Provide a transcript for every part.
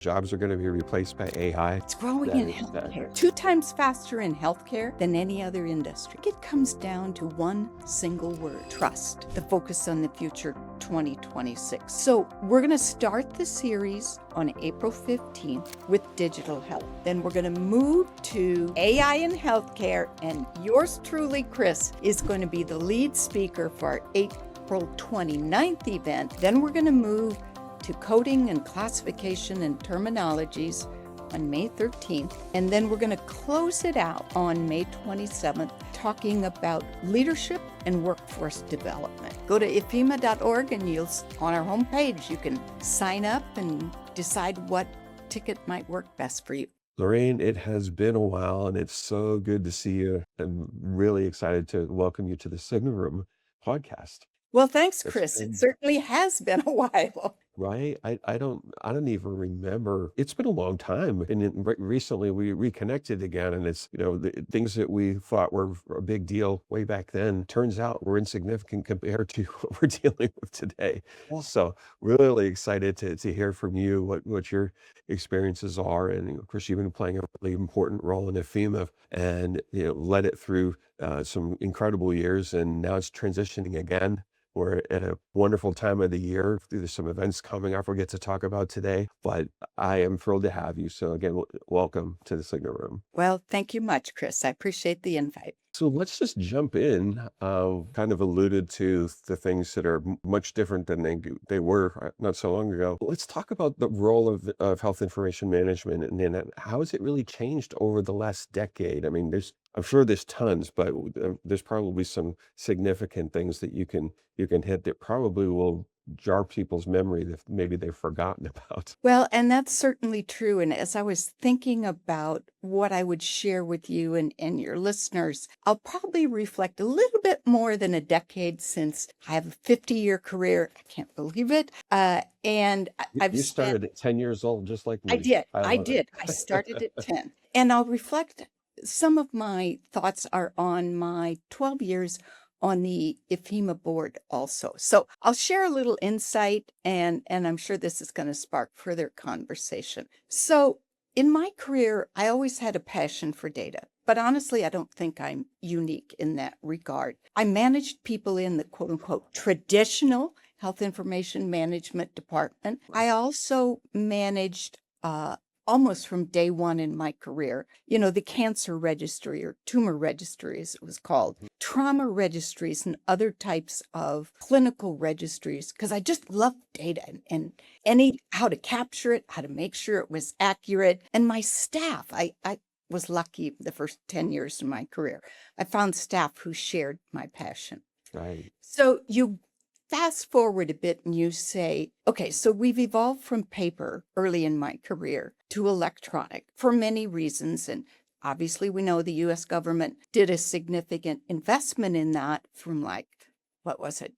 Jobs are going to be replaced by AI. It's growing in healthcare, 2 times faster in healthcare than any other industry. It comes down to one single word: trust. The focus on the future 2026. So we're going to start the series on April 15th with digital health. Then we're going to move to AI in healthcare, and yours truly, Chris, is going to be the lead speaker for our April 29th event. Then we're going to move to coding and classification and terminologies on May 13th. And then we're going to close it out on May 27th, talking about leadership and workforce development. Go to IFHIMA.org and on our homepage, you can sign up and decide what ticket might work best for you. Lorraine, it has been a while and it's so good to see you. I'm really excited to welcome you to the Signal Room podcast. Well, thanks, Chris. It certainly has been a while. Right? I don't even remember. It's been a long time. And recently we reconnected again. And it's, the things that we thought were a big deal way back then, turns out were insignificant compared to what we're dealing with today. Yeah. So really excited to hear from you what your experiences are. And of course, you've been playing a really important role in IFHIMA and, led it through some incredible years. And now it's transitioning again. We're at a wonderful time of the year. There's some events coming up we'll get to talk about today, but I am thrilled to have you. So again, welcome to the Signal Room. Well, thank you much, Chris. I appreciate the invite. So let's just jump in. Kind of alluded to the things that are much different than they were not so long ago. Let's talk about the role of health information management and how has it really changed over the last decade? I mean, I'm sure there's tons, but there's probably some significant things that you can hit that probably will jar people's memory that maybe they've forgotten about. Well, and that's certainly true. And as I was thinking about what I would share with you and your listeners, I'll probably reflect a little bit more than a decade since I have a 50-year career. I can't believe it. And you started at 10 years old, just like me. I did. I started at 10. And I'll reflect. Some of my thoughts are on my 12 years on the IFHIMA board also. So I'll share a little insight and I'm sure this is going to spark further conversation. So in my career, I always had a passion for data, but honestly, I don't think I'm unique in that regard. I managed people in the quote unquote traditional health information management department. I also managed almost from day one in my career, the cancer registry or tumor registry, as it was called, trauma registries and other types of clinical registries, because I just loved data and how to capture it, how to make sure it was accurate. And my staff, I was lucky the first 10 years of my career. I found staff who shared my passion. Right. So you fast forward a bit and you say, okay, so we've evolved from paper early in my career to electronic for many reasons. And obviously we know the US government did a significant investment in that from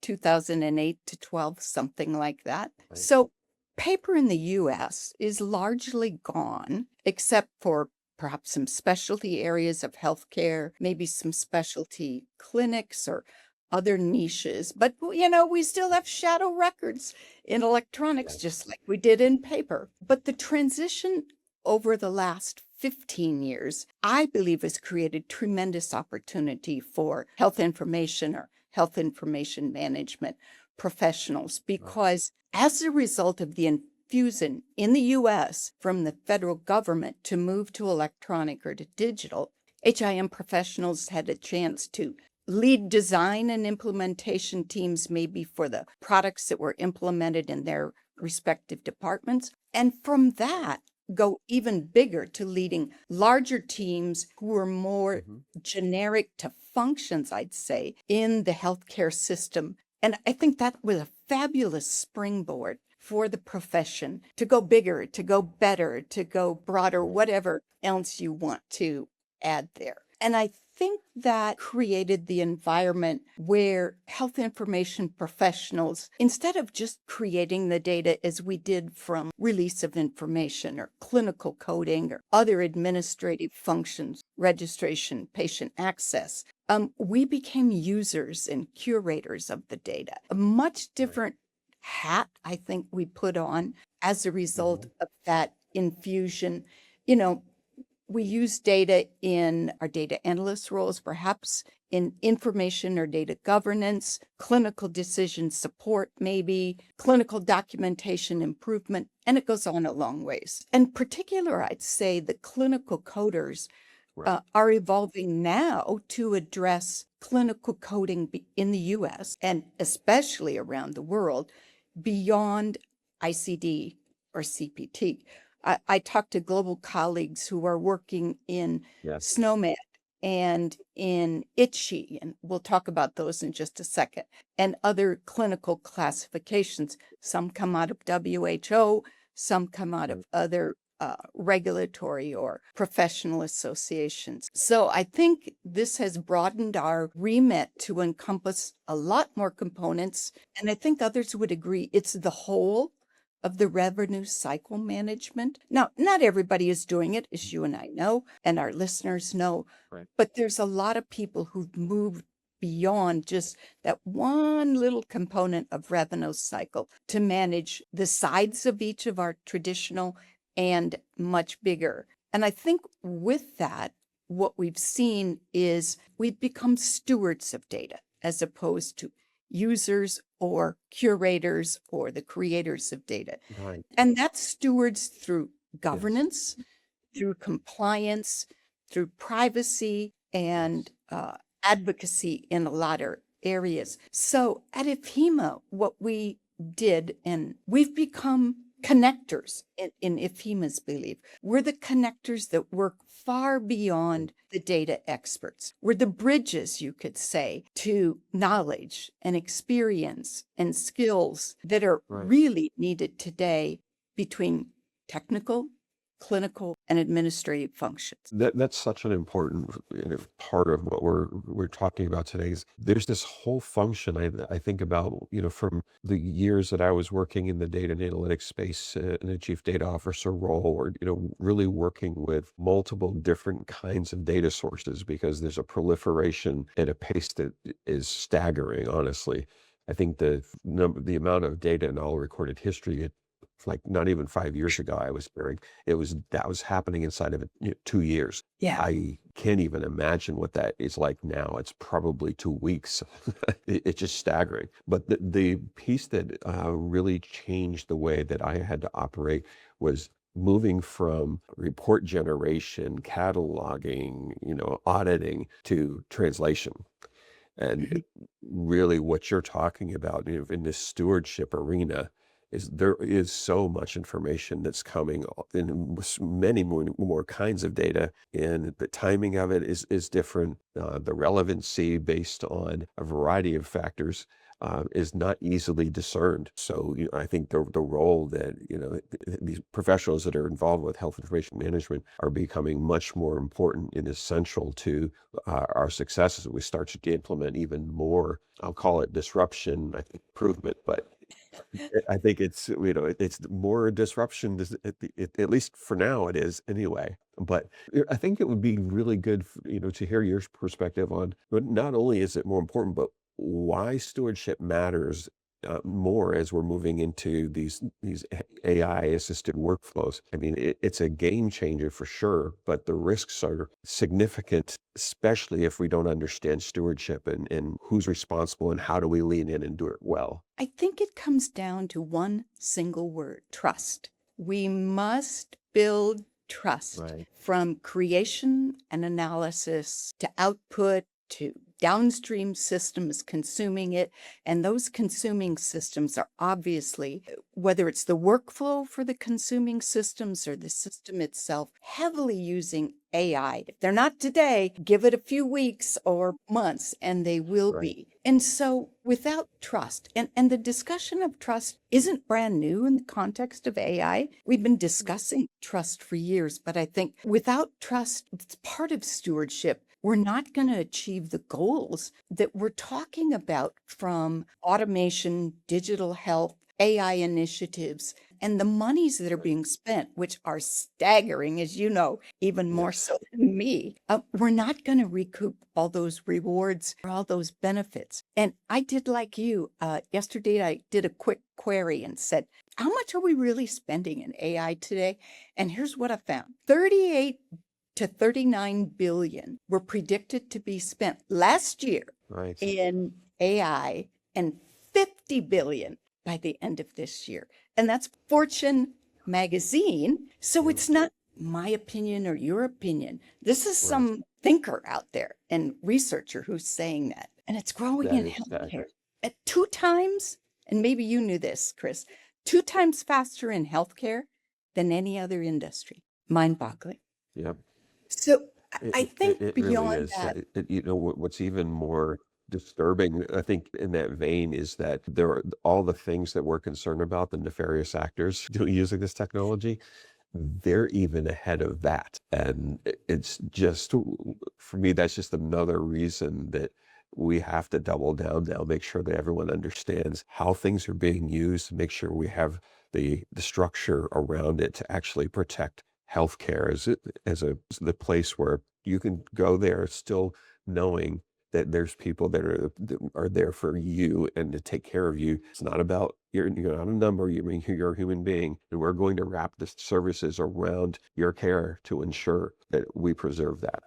2008 to 12, something like that. Right. So paper in the US is largely gone, except for perhaps some specialty areas of healthcare, maybe some specialty clinics or other niches, but we still have shadow records in electronics, just like we did in paper. But the transition over the last 15 years, I believe, has created tremendous opportunity for health information or health information management professionals, because as a result of the infusion in the US from the federal government to move to electronic or to digital, HIM professionals had a chance to lead design and implementation teams, maybe for the products that were implemented in their respective departments. And from that, go even bigger to leading larger teams who were more generic to functions, I'd say, in the healthcare system. And I think that was a fabulous springboard for the profession to go bigger, to go better, to go broader, whatever else you want to add there. And I think that created the environment where health information professionals, instead of just creating the data as we did from release of information or clinical coding or other administrative functions, registration, patient access, we became users and curators of the data. A much different hat, I think, we put on as a result of that infusion. You know, we use data in our data analyst roles, perhaps in information or data governance, clinical decision support, maybe clinical documentation improvement, and it goes on a long ways. In particular, I'd say the clinical coders Right. are evolving now to address clinical coding in the US and especially around the world beyond ICD or CPT. I talk to global colleagues who are working in Yes. SNOMED and in ICHI, and we'll talk about those in just a second, and other clinical classifications. Some come out of WHO, some come out of other regulatory or professional associations. So I think this has broadened our remit to encompass a lot more components. And I think others would agree it's the whole of the revenue cycle management. Now, not everybody is doing it, as you and I know, and our listeners know, Right. but there's a lot of people who've moved beyond just that one little component of revenue cycle to manage the sides of each of our traditional and much bigger. And I think with that, what we've seen is we've become stewards of data as opposed to users or curators or the creators of data. Right. And that's stewards through governance, through compliance, through privacy, and advocacy in a lot of areas. So at IFHIMA, what we did, and we've become connectors in IFHIMA's belief. We're the connectors that work far beyond the data experts. We're the bridges, you could say, to knowledge and experience and skills that are Right. really needed today between technical, clinical, and administrative functions. That's such an important part of what we're talking about today. Is there's this whole function I think about, from the years that I was working in the data and analytics space in a chief data officer role, or really working with multiple different kinds of data sources, because there's a proliferation at a pace that is staggering. Honestly, I think the amount of data in all recorded history, like not even 5 years ago, I was hearing that was happening inside of 2 years. Yeah. I can't even imagine what that is like now. It's probably 2 weeks. It's just staggering. But the piece that really changed the way that I had to operate was moving from report generation, cataloging, auditing, to translation. And really what you're talking about, in this stewardship arena, is there is so much information that's coming in many more kinds of data, and the timing of it is different. The relevancy based on a variety of factors is not easily discerned. So I think the role that these professionals that are involved with health information management are becoming much more important and essential to our success as we start to implement even more. I'll call it disruption, I think improvement, but I think it's more disruption, at least for now it is anyway. But I think it would be really good, to hear your perspective on, but not only is it more important, but why stewardship matters more as we're moving into these AI assisted workflows. I mean, it's a game changer for sure, but the risks are significant, especially if we don't understand stewardship and who's responsible and how do we lean in and do it well. I think it comes down to one single word: trust. We must build trust Right. from creation and analysis to output to downstream systems consuming it. And those consuming systems are obviously, whether it's the workflow for the consuming systems or the system itself, heavily using AI. If they're not today, give it a few weeks or months and they will Right. be. And so without trust, and the discussion of trust isn't brand new in the context of AI. We've been discussing trust for years, but I think without trust, it's part of stewardship. We're not going to achieve the goals that we're talking about, from automation, digital health, AI initiatives, And the monies that are being spent, which are staggering, as you know, even more Yes. so than me, we're not going to recoup all those rewards or all those benefits. And I did like you. Yesterday, I did a quick query and said, how much are we really spending in AI today? And here's what I found. 38 to 39 billion were predicted to be spent last year Right. in AI and 50 billion by the end of this year. And that's Fortune magazine. So Yeah. it's not my opinion or your opinion. This is Right. some thinker out there and researcher who's saying that. And it's growing That in is that. healthcare at 2 times, and maybe you knew this, Chris, 2 times faster in healthcare than any other industry. Mind-boggling. Yep. So I It think really beyond is. that, What's even more disturbing, I think, in that vein is that there are all the things that we're concerned about, the nefarious actors using this technology, they're even ahead of that. And it's just, for me, that's just another reason that we have to double down now, make sure that everyone understands how things are being used, make sure we have the structure around it to actually protect healthcare as the place where you can go there still knowing that there's people that are there for you and to take care of you. It's not about you're not a number. You're a human being, and we're going to wrap the services around your care to ensure that we preserve that.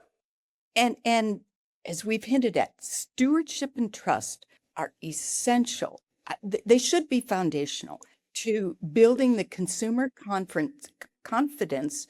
and as we've hinted at, stewardship and trust are essential. They should be foundational to building the consumer confidence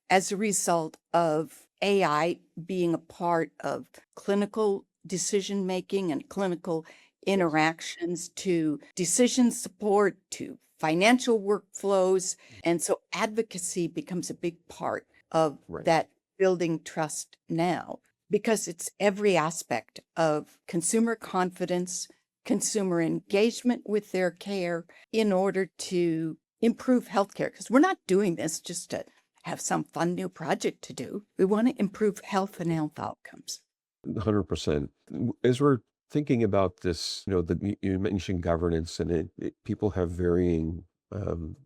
as a result of AI being a part of clinical decision making and clinical interactions, to decision support, to financial workflows. And so advocacy becomes a big part of Right. that building trust now, because it's every aspect of consumer confidence, consumer engagement with their care in order to improve healthcare. Because we're not doing this just to have some fun new project to do. We want to improve health and health outcomes. 100%. As we're thinking about this, you mentioned governance, and people have varying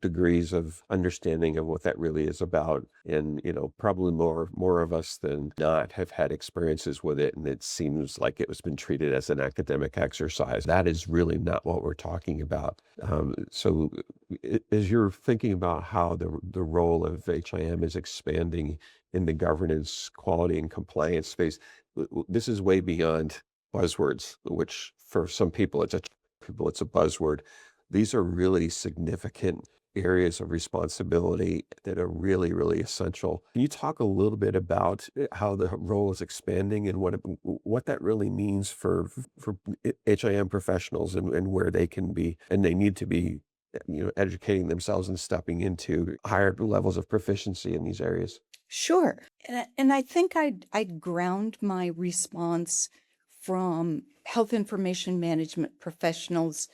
degrees of understanding of what that really is about. And, probably more of us than not have had experiences with it. And it seems like it was been treated as an academic exercise. That is really not what we're talking about. So as you're thinking about how the role of HIM is expanding in the governance, quality, and compliance space, this is way beyond buzzwords, which for some people it's a buzzword. These are really significant areas of responsibility that are really, really essential. Can you talk a little bit about how the role is expanding and what that really means for HIM professionals and where they can be and they need to be, educating themselves and stepping into higher levels of proficiency in these areas? Sure. And I think I'd ground my response from health information management professionals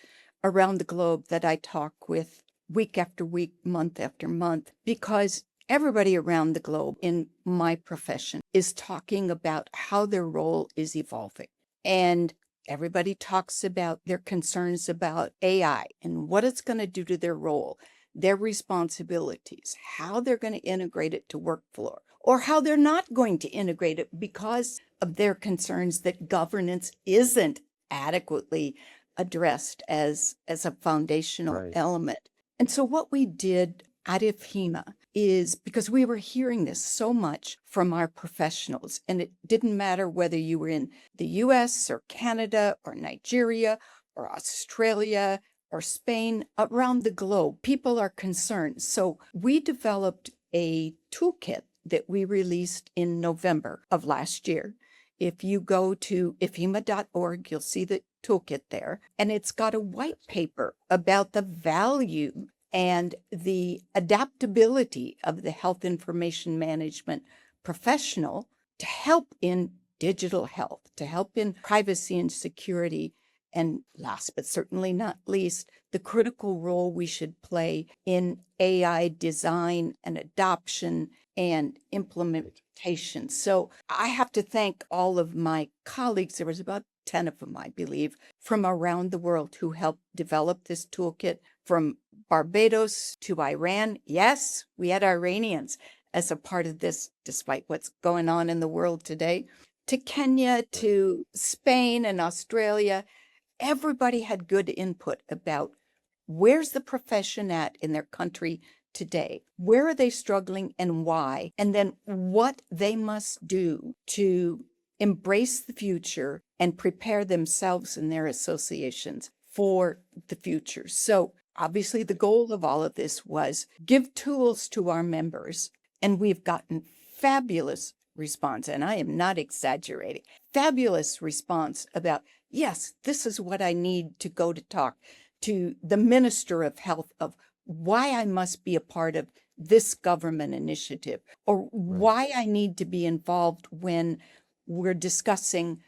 around the globe that I talk with week after week, month after month, because everybody around the globe in my profession is talking about how their role is evolving. And everybody talks about their concerns about AI and what it's going to do to their role, their responsibilities, how they're going to integrate it to workflow, or how they're not going to integrate it because of their concerns that governance isn't adequately addressed as a foundational Right. element. And so what we did at IFHIMA is, because we were hearing this so much from our professionals, and it didn't matter whether you were in the US or Canada or Nigeria or Australia or Spain, around the globe, people are concerned. So we developed a toolkit that we released in November of last year. If you go to ifhima.org, you'll see the toolkit there, and it's got a white paper about the value and the adaptability of the health information management professional to help in digital health, to help in privacy and security, and last but certainly not least, the critical role we should play in AI design and adoption and implementation. So I have to thank all of my colleagues. There was about 10 of them, I believe, from around the world who helped develop this toolkit, from Barbados to Iran. Yes, we had Iranians as a part of this, despite what's going on in the world today, to Kenya, to Spain and Australia. Everybody had good input about where's the profession at in their country today? Where are they struggling and why? And then what they must do to embrace the future and prepare themselves and their associations for the future. So obviously the goal of all of this was give tools to our members, and we've gotten fabulous response, and I am not exaggerating, fabulous response about, yes, this is what I need to go to talk to the Minister of Health of why I must be a part of this government initiative, or why I need to be involved when we're discussing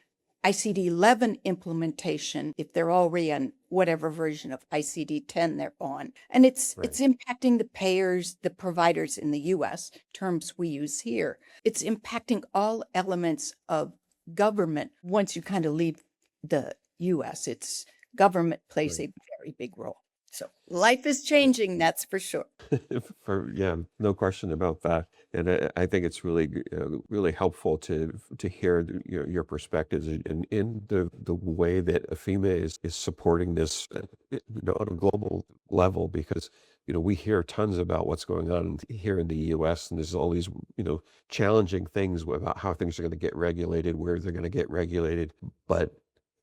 ICD-11 implementation, if they're already on whatever version of ICD-10 they're on. And it's impacting the payers, the providers in the US, terms we use here. It's impacting all elements of government. Once you kind of leave the US, it's government plays a very big role. So life is changing, that's for sure. Yeah, no question about that. And I think it's really, really helpful to hear your perspectives in the way that IFHIMA is supporting this, on a global level, because we hear tons about what's going on here in the U.S. and there's all these challenging things about how things are going to get regulated, where they're going to get regulated, but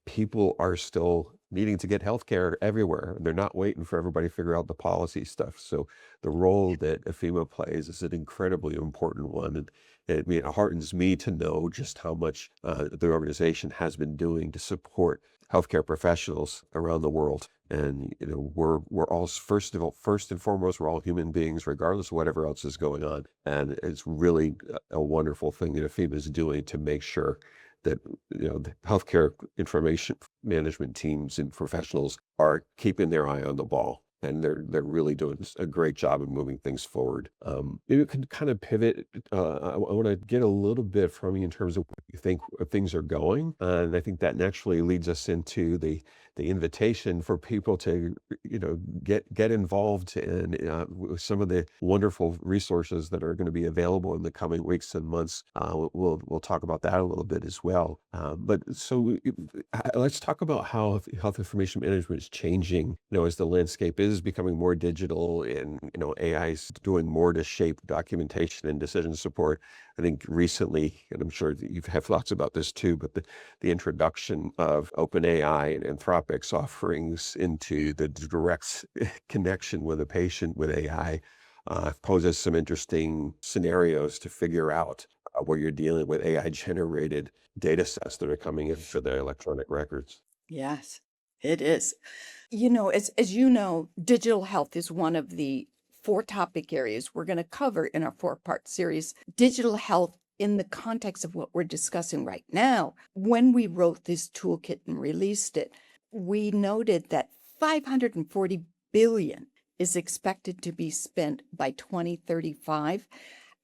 people are still needing to get healthcare everywhere. They're not waiting for everybody to figure out the policy stuff. So the role that IFHIMA plays is an incredibly important one. And it heartens me to know just how much the organization has been doing to support healthcare professionals around the world. And we're all first and foremost, we're all human beings, regardless of whatever else is going on. And it's really a wonderful thing that IFHIMA is doing to make sure that the healthcare information management teams and professionals are keeping their eye on the ball, and they're really doing a great job of moving things forward. Maybe we can kind of pivot. I want to get a little bit from you in terms of what you think things are going, and I think that naturally leads us into the invitation for people to get involved in with some of the wonderful resources that are going to be available in the coming weeks and months. We'll talk about that a little bit as well. But so let's talk about how health information management is changing. As the landscape is becoming more digital, and AI is doing more to shape documentation and decision support. I think recently, and I'm sure that you have thoughts about this too, but the introduction of OpenAI and Anthropic's offerings into the direct connection with a patient with AI poses some interesting scenarios to figure out where you're dealing with AI-generated data sets that are coming in for the electronic records. Yes, it is. As you know, digital health is one of the 4 topic areas we're going to cover in our 4-part series. Digital health in the context of what we're discussing right now. When we wrote this toolkit and released it, we noted that $540 billion is expected to be spent by 2035.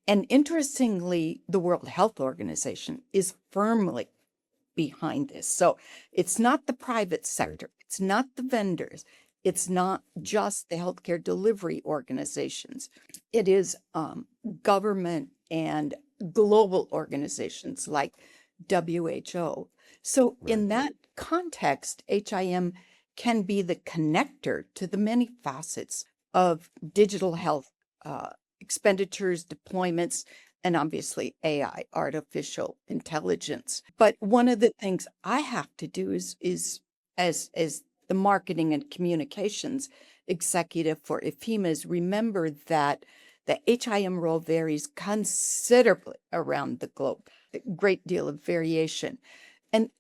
And interestingly, the World Health Organization is firmly behind this. So it's not the private sector, it's not the vendors, it's not just the healthcare delivery organizations. It is government and global organizations like WHO. So in that context, HIM can be the connector to the many facets of digital health expenditures, deployments, and obviously AI, artificial intelligence. But one of the things I have to do is as the marketing and communications executive for IFHIMA, is remember that the HIM role varies considerably around the globe, a great deal of variation. And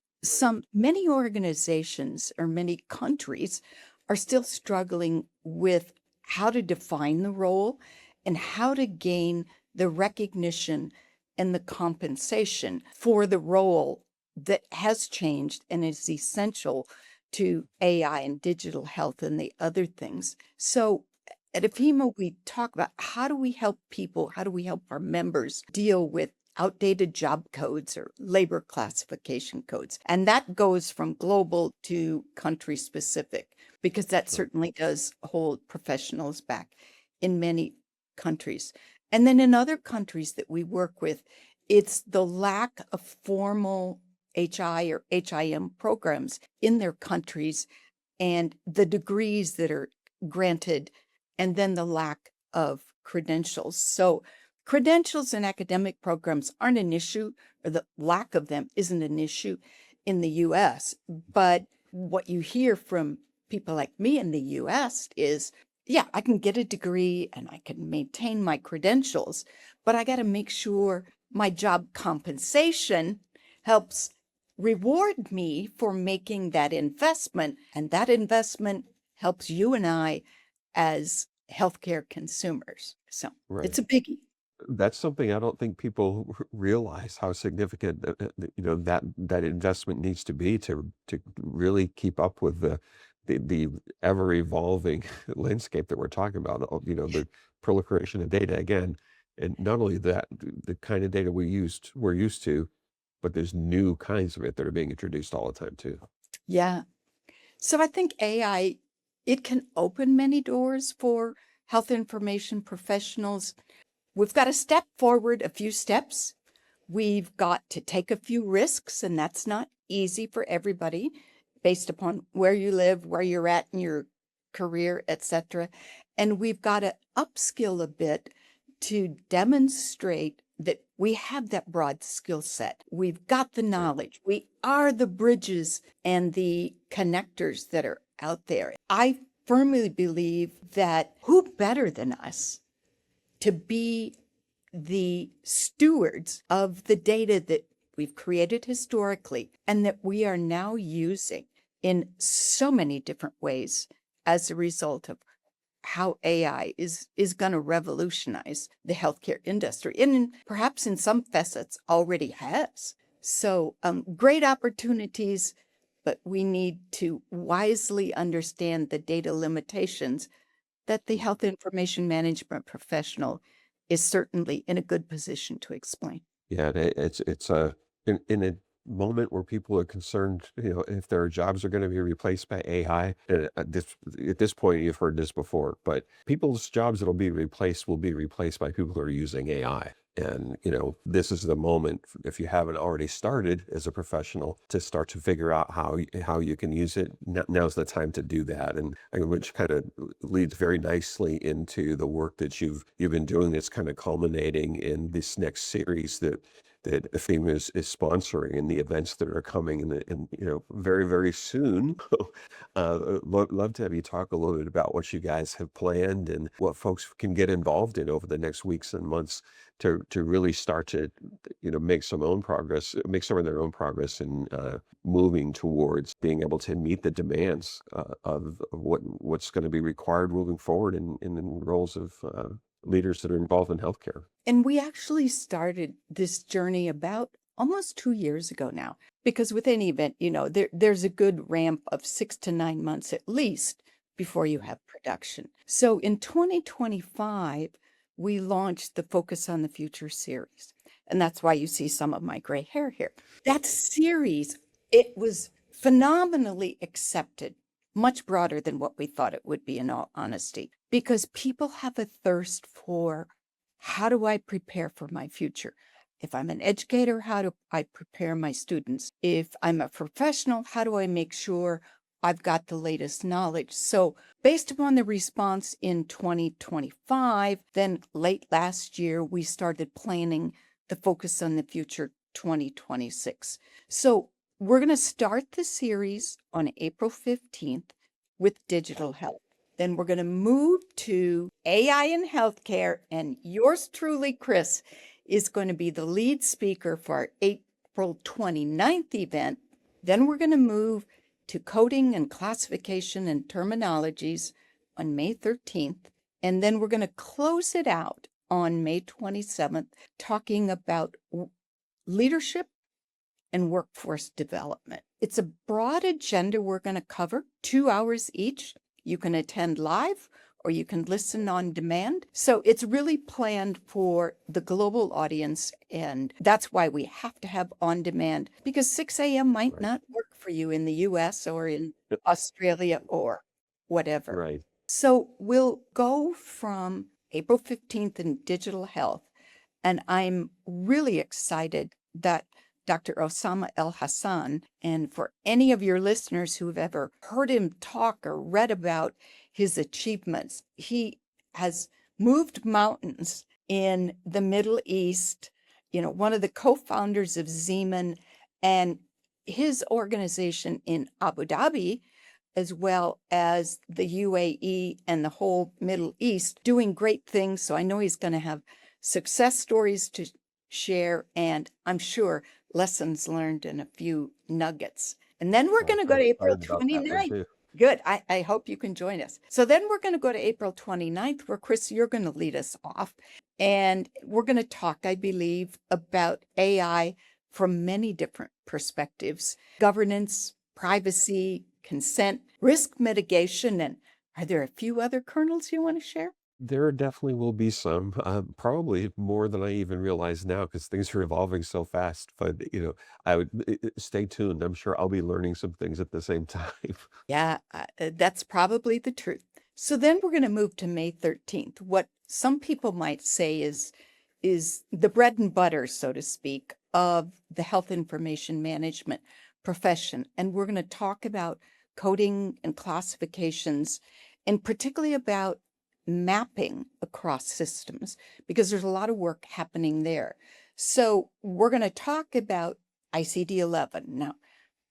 many organizations or many countries are still struggling with how to define the role and how to gain the recognition and the compensation for the role that has changed and is essential to AI and digital health and the other things. So at IFHIMA, we talk about how do we help people, how do we help our members deal with outdated job codes or labor classification codes. And that goes from global to country specific, because that Sure. certainly does hold professionals back in many countries. And then in other countries that we work with, it's the lack of formal HI or HIM programs in their countries and the degrees that are granted, and then the lack of credentials. So credentials and academic programs aren't an issue, or the lack of them isn't an issue in the US. But what you hear from people like me in the US is, yeah, I can get a degree and I can maintain my credentials, but I got to make sure my job compensation helps reward me for making that investment. And that investment helps you and I as healthcare consumers. So Right. it's a biggie. That's something I don't think people realize how significant that investment needs to be to really keep up with the ever evolving landscape that we're talking about. The proliferation of data again, and not only that, the kind of data we're used to, but there's new kinds of it that are being introduced all the time too. Yeah. So I think AI, it can open many doors for health information professionals. We've got to step forward a few steps. We've got to take a few risks, and that's not easy for everybody based upon where you live, where you're at in your career, etc. And we've got to upskill a bit to demonstrate that we have that broad skill set. We've got the Right. knowledge. We are the bridges and the connectors that are out there. I firmly believe that who better than us to be the stewards of the data that we've created historically and that we are now using in so many different ways as a result of how AI is going to revolutionize the healthcare industry, and perhaps in some facets already has. So great opportunities, but we need to wisely understand the data limitations that the health information management professional is certainly in a good position to explain. Yeah, it's in a moment where people are concerned, if their jobs are going to be replaced by AI. And at this point, you've heard this before, but people's jobs that'll be replaced will be replaced by people who are using AI. And this is the moment, if you haven't already started as a professional, to start to figure out how you can use it. Now's the time to do that, and which kind of leads very nicely into the work that you've been doing. That's kind of culminating in this next series that IFHIMA is sponsoring, and the events that are coming in very, very soon. Love to have you talk a little bit about what you guys have planned and what folks can get involved in over the next weeks and months to really start to make some of their own progress in moving towards being able to meet the demands of what's going to be required moving forward in the roles of leaders that are involved in healthcare. And we actually started this journey about almost 2 years ago now, because with any event, there's a good ramp of 6 to 9 months at least before you have production. So in 2025, we launched the Focus on the Future series. And that's why you see some of my gray hair here. That series, it was phenomenally accepted, much broader than what we thought it would be, in all honesty, because people have a thirst for, how do I prepare for my future? If I'm an educator, how do I prepare my students? If I'm a professional, how do I make sure I've got the latest knowledge? So based upon the response in 2025, then late last year, we started planning the Focus on the Future 2026. So we're going to start the series on April 15th with digital health. Then we're going to move to AI in healthcare, and yours truly, Chris, is going to be the lead speaker for our April 29th event. Then we're going to move to coding and classification and terminologies on May 13th. And then we're going to close it out on May 27th, talking about leadership and workforce development. It's a broad agenda we're going to cover, 2 hours each. You can attend live or you can listen on demand. So it's really planned for the global audience. And that's why we have to have on demand, because 6 a.m. might Right. not work for you in the US or in Yep. Australia or whatever. Right. So we'll go from April 15th in digital health. And I'm really excited that Dr. Osama El Hassan, and for any of your listeners who've ever heard him talk or read about his achievements, he has moved mountains in the Middle East, one of the co-founders of Zeman, and his organization in Abu Dhabi, as well as the UAE and the whole Middle East, doing great things. So I know he's going to have success stories to share, and I'm sure lessons learned and a few nuggets. And then we're going to go I'm to April excited about that one 29th. too. Good. I hope you can join us. So then we're going to go to April 29th, where Chris, you're going to lead us off. And we're going to talk, I believe, about AI from many different perspectives: governance, privacy, consent, risk mitigation. And are there a few other kernels you want to share? There definitely will be some, probably more than I even realize now because things are evolving so fast. But, I would stay tuned. I'm sure I'll be learning some things at the same time. Yeah, that's probably the truth. So then we're going to move to May 13th. What some people might say is the bread and butter, so to speak, of the health information management profession. And we're going to talk about coding and classifications, and particularly about mapping across systems, because there's a lot of work happening there. So we're going to talk about ICD-11. Now,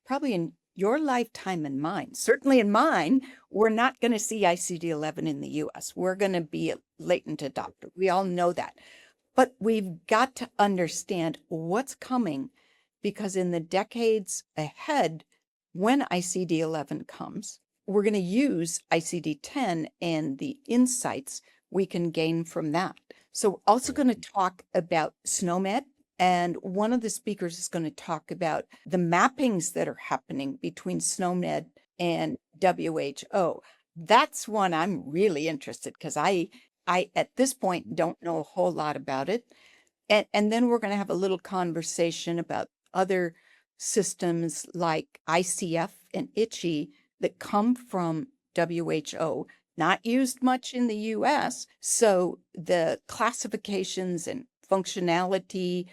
probably in your lifetime and mine, certainly in mine, we're not going to see ICD-11 in the US. We're going to be a latent adopter. We all know that. But we've got to understand what's coming, because in the decades ahead, when ICD-11 comes, we're going to use ICD-10 and the insights we can gain from that. So we're also going to talk about SNOMED. And one of the speakers is going to talk about the mappings that are happening between SNOMED and WHO. That's one I'm really interested, because I at this point don't know a whole lot about it. And then we're going to have a little conversation about other systems like ICF and ICHE that come from WHO, not used much in the US. So the classifications and functionality,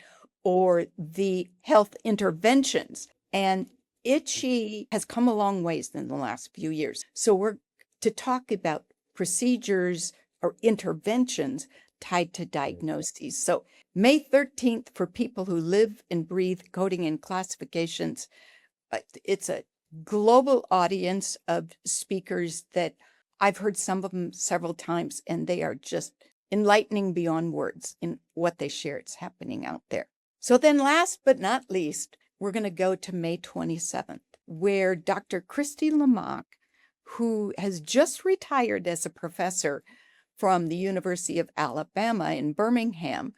or the health interventions. And ICHE has come a long ways in the last few years. So we're to talk about procedures or interventions tied to diagnoses. So May 13th, for people who live and breathe coding and classifications, it's a global audience of speakers that I've heard some of them several times, and they are just enlightening beyond words in what they share. It's happening out there. So then last but not least, we're going to go to May 27th, where Dr. Christy Lamach, who has just retired as a professor from the University of Alabama in Birmingham,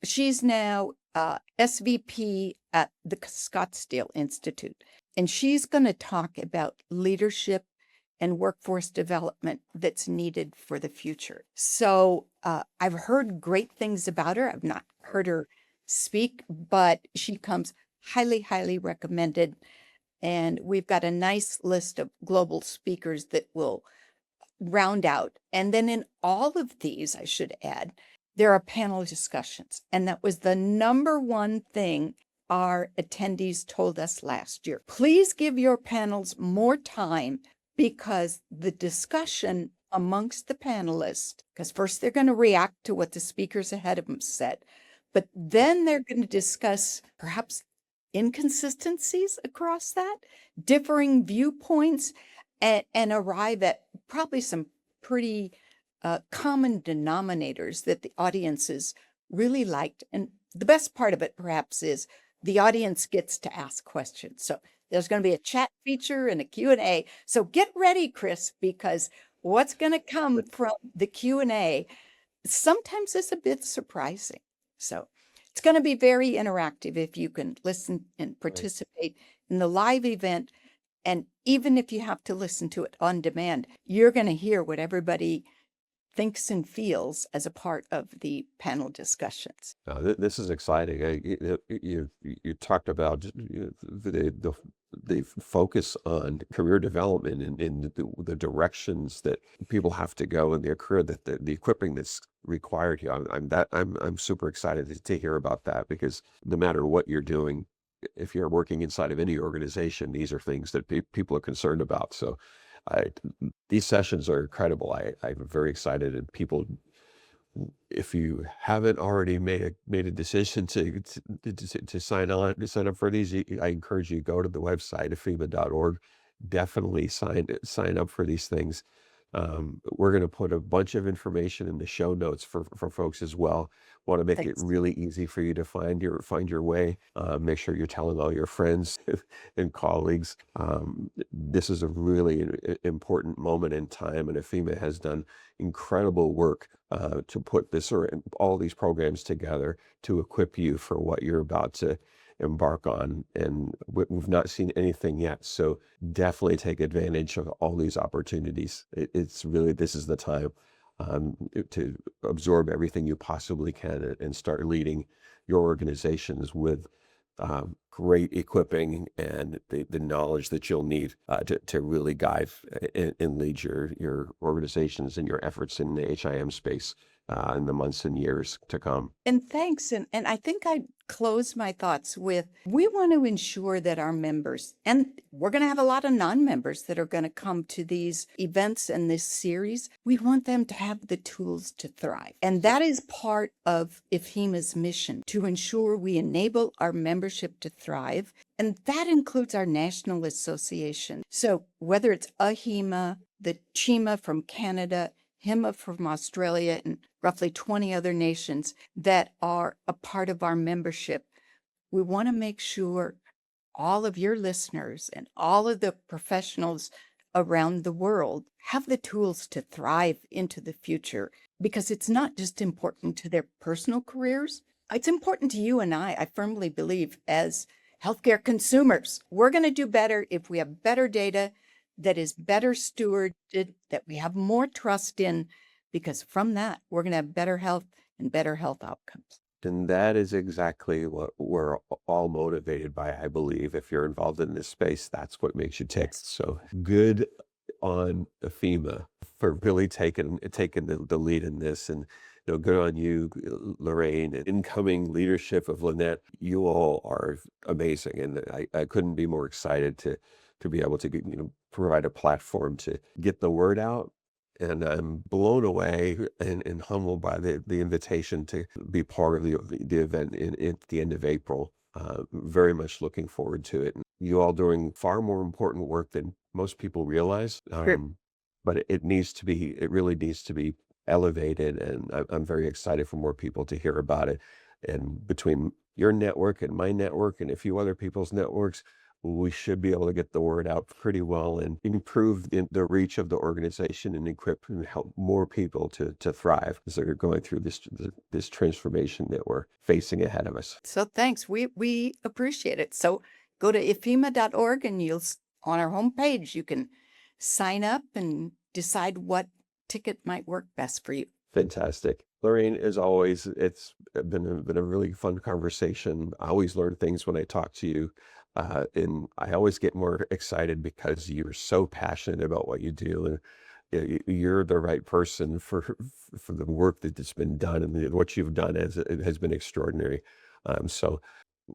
she's now SVP at the Scottsdale Institute. And she's going to talk about leadership and workforce development that's needed for the future. So I've heard great things about her. I've not heard her speak, but she comes highly, highly recommended. And we've got a nice list of global speakers that will round out. And then in all of these, I should add, there are panel discussions. And that was the number one thing our attendees told us last year. Please give your panels more time, because the discussion amongst the panelists, because first they're going to react to what the speakers ahead of them said, but then they're going to discuss perhaps inconsistencies across that, differing viewpoints, and arrive at probably some pretty common denominators that the audiences really liked. And the best part of it, perhaps, is the audience gets to ask questions. So there's going to be a chat feature and a Q&A. So get ready, Chris, because what's going to come from the Q&A sometimes is a bit surprising. So it's going to be very interactive if you can listen and participate in the live event. And even if you have to listen to it on demand, you're going to hear what everybody thinks and feels as a part of the panel discussions. This is exciting. You talked about the focus on career development and the directions that people have to go in their career, that the equipping that's required here. I'm super excited to hear about that, because no matter what you're doing, if you're working inside of any organization, these are things that people are concerned about. So I, these sessions are incredible. I'm very excited, and people, if you haven't already made a decision to sign up for these, I encourage you to go to the website ifhima.org. Definitely sign up for these things. We're going to put a bunch of information in the show notes for folks as well. Want to make it Thanks. really easy for you to find your way. Make sure you're telling all your friends and colleagues. This is a really important moment in time, and IFHIMA has done incredible work to put all these programs together to equip you for what you're about to embark on. And we've not seen anything yet. So definitely take advantage of all these opportunities. It's really, this is the time to absorb everything you possibly can and start leading your organizations with great equipping and the knowledge that you'll need to really guide and lead your organizations and your efforts in the HIM space in the months and years to come. And thanks. And I think I'd close my thoughts with, we want to ensure that our members, and we're going to have a lot of non-members that are going to come to these events and this series, we want them to have the tools to thrive. And that is part of IFHIMA's mission, to ensure we enable our membership to thrive. And that includes our national association. So whether it's IHIMA, the CHIMA from Canada, HIMA from Australia, and roughly 20 other nations that are a part of our membership, we want to make sure all of your listeners and all of the professionals around the world have the tools to thrive into the future, because it's not just important to their personal careers. It's important to you and I firmly believe, as healthcare consumers. We're going to do better if we have better data that is better stewarded, that we have more trust in, because from that, we're going to have better health and better health outcomes. And that is exactly what we're all motivated by, I believe. If you're involved in this space, that's what makes you tick. So good on IFHIMA for really taking the lead in this. And good on you, Lorraine, and incoming leadership of Lynette. You all are amazing, and I couldn't be more excited to be able to provide a platform to get the word out. And I'm blown away and humbled by the invitation to be part of the event at the end of April. Very much looking forward to it. And you all doing far more important work than most people realize. Sure. But it really needs to be elevated. And I'm very excited for more people to hear about it. And between your network and my network and a few other people's networks, we should be able to get the word out pretty well and improve the reach of the organization and equip and help more people to thrive as they're going through this transformation that we're facing ahead of us. So thanks. We appreciate it. So go to ifhima.org, and on our homepage, you can sign up and decide what ticket might work best for you. Fantastic. Lorraine, as always, it's been a really fun conversation. I always learn things when I talk to you. And I always get more excited because you're so passionate about what you do, and you're the right person for the work that's been done, and what you've done has been extraordinary. So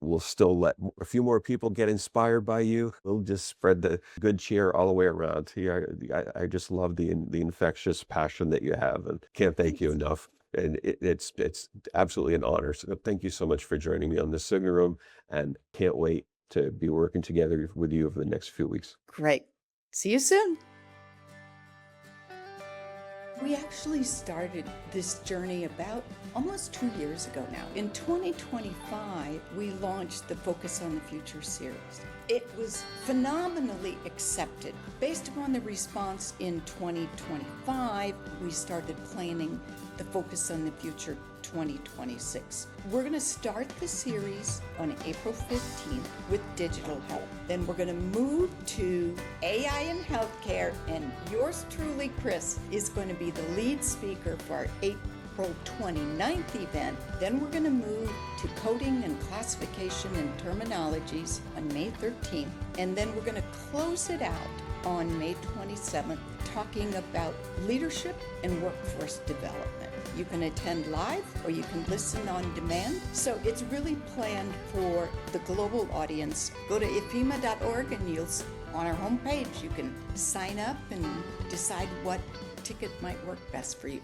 we'll still let a few more people get inspired by you. We'll just spread the good cheer all the way around. I just love the infectious passion that you have, and can't thank you enough. And it's absolutely an honor. So thank you so much for joining me on the Signal Room, and can't wait to be working together with you over the next few weeks. Great. See you soon. We actually started this journey about almost 2 years ago now. In 2025, we launched the Focus on the Future series. It was phenomenally accepted. Based upon the response in 2025, we started planning the Focus on the Future 2026. We're going to start the series on April 15th with digital health. Then we're going to move to AI in healthcare, and yours truly, Chris, is going to be the lead speaker for our April 29th event. Then we're going to move to coding and classification and terminologies on May 13th. And then we're going to close it out on May 27th, talking about leadership and workforce development. You can attend live or you can listen on demand. So it's really planned for the global audience. Go to IFHIMA.org and on our homepage, you can sign up and decide what ticket might work best for you.